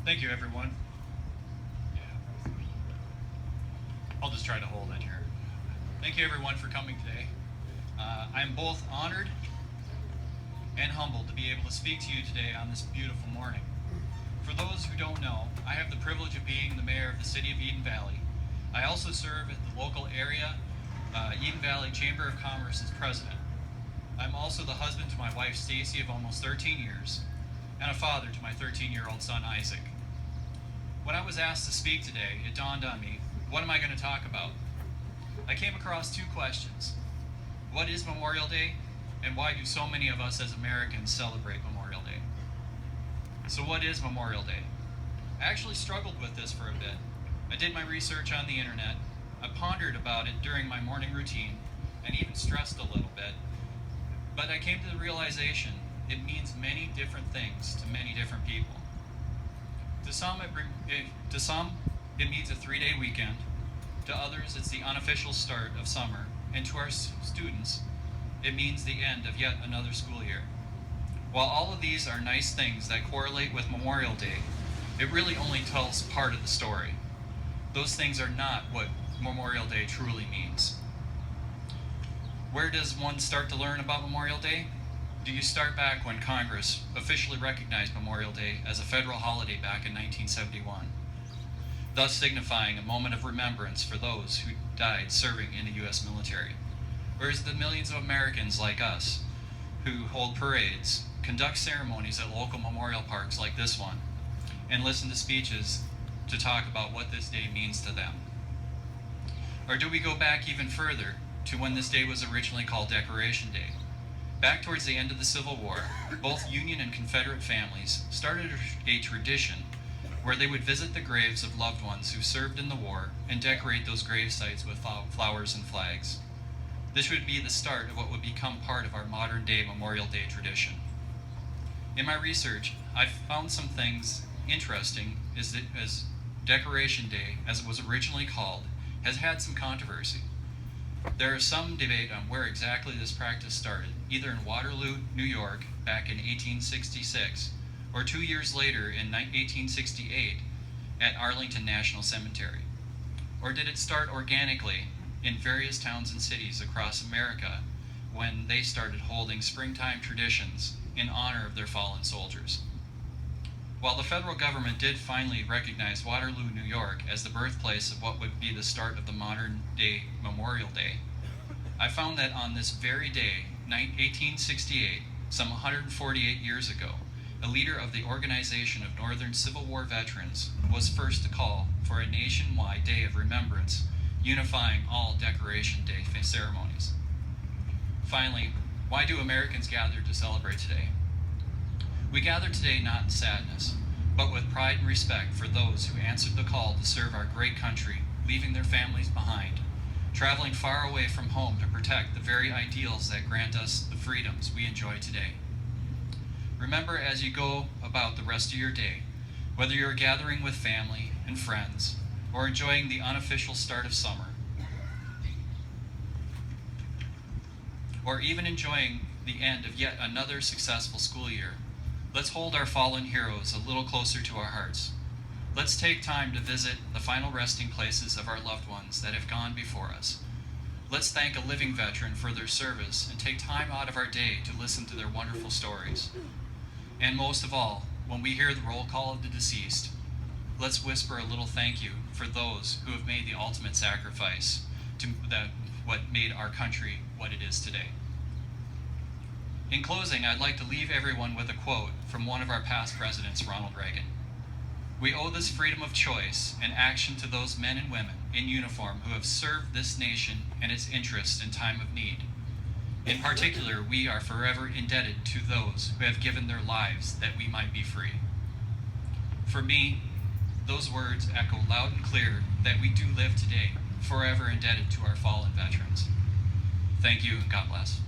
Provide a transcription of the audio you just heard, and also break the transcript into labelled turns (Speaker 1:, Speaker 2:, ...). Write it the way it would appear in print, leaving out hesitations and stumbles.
Speaker 1: Thank you, everyone. I'll just try to hold it here. Thank you, everyone, for coming today. I'm both honored and humbled to be able to speak to you today on this beautiful morning. For those who don't know, I have the privilege of being the mayor of the city of Eden Valley. I also serve at the local area Eden Valley Chamber of Commerce's president. I'm also the husband to my wife Stacy of almost 13 years and a father to my 13-year-old son Isaac. When I was asked to speak today, it dawned on me, what am I going to talk about? I came across two questions. What is Memorial Day, and why do so many of us as Americans celebrate Memorial Day? So what is Memorial Day? I actually struggled with this for a bit. I did my research on the internet, I pondered about it during my morning routine, and even stressed a little bit. But I came to the realization it means many different things to many different people. To some, it means a 3-day weekend. To others, it's the unofficial start of summer. And to our students, it means the end of yet another school year. While all of these are nice things that correlate with Memorial Day, it really only tells part of the story. Those things are not what Memorial Day truly means. Where does one start to learn about Memorial Day? Do you start back when Congress officially recognized Memorial Day as a federal holiday back in 1971, thus signifying a moment of remembrance for those who died serving in the U.S. military? Or is it the millions of Americans like us who hold parades, conduct ceremonies at local memorial parks like this one, and listen to speeches to talk about what this day means to them? Or do we go back even further to when this day was originally called Decoration Day? Back towards the end of the Civil War, both Union and Confederate families started a tradition where they would visit the graves of loved ones who served in the war and decorate those grave sites with flowers and flags. This would be the start of what would become part of our modern day Memorial Day tradition. In my research, I found some things interesting as Decoration Day, as it was originally called, has had some controversy. There is some debate on where exactly this practice started, either in Waterloo, New York, back in 1866, or 2 years later in 1868 at Arlington National Cemetery. Or did it start organically in various towns and cities across America when they started holding springtime traditions in honor of their fallen soldiers? While the federal government did finally recognize Waterloo, New York as the birthplace of what would be the start of the modern day Memorial Day, I found that on this very day, 1868, some 148 years ago, a leader of the Organization of Northern Civil War Veterans was first to call for a nationwide day of remembrance, unifying all Decoration Day ceremonies. Finally, why do Americans gather to celebrate today? We gather today not in sadness, but with pride and respect for those who answered the call to serve our great country, leaving their families behind, traveling far away from home to protect the very ideals that grant us the freedoms we enjoy today. Remember as you go about the rest of your day, whether you're gathering with family and friends or enjoying the unofficial start of summer, or even enjoying the end of yet another successful school year, let's hold our fallen heroes a little closer to our hearts. Let's take time to visit the final resting places of our loved ones that have gone before us. Let's thank a living veteran for their service and take time out of our day to listen to their wonderful stories. And most of all, when we hear the roll call of the deceased, let's whisper a little thank you for those who have made the ultimate sacrifice to what made our country what it is today. In closing, I'd like to leave everyone with a quote from one of our past presidents, Ronald Reagan. We owe this freedom of choice and action to those men and women in uniform who have served this nation and its interests in time of need. In particular, we are forever indebted to those who have given their lives that we might be free. For me, those words echo loud and clear that we do live today, forever indebted to our fallen veterans. Thank you, and God bless.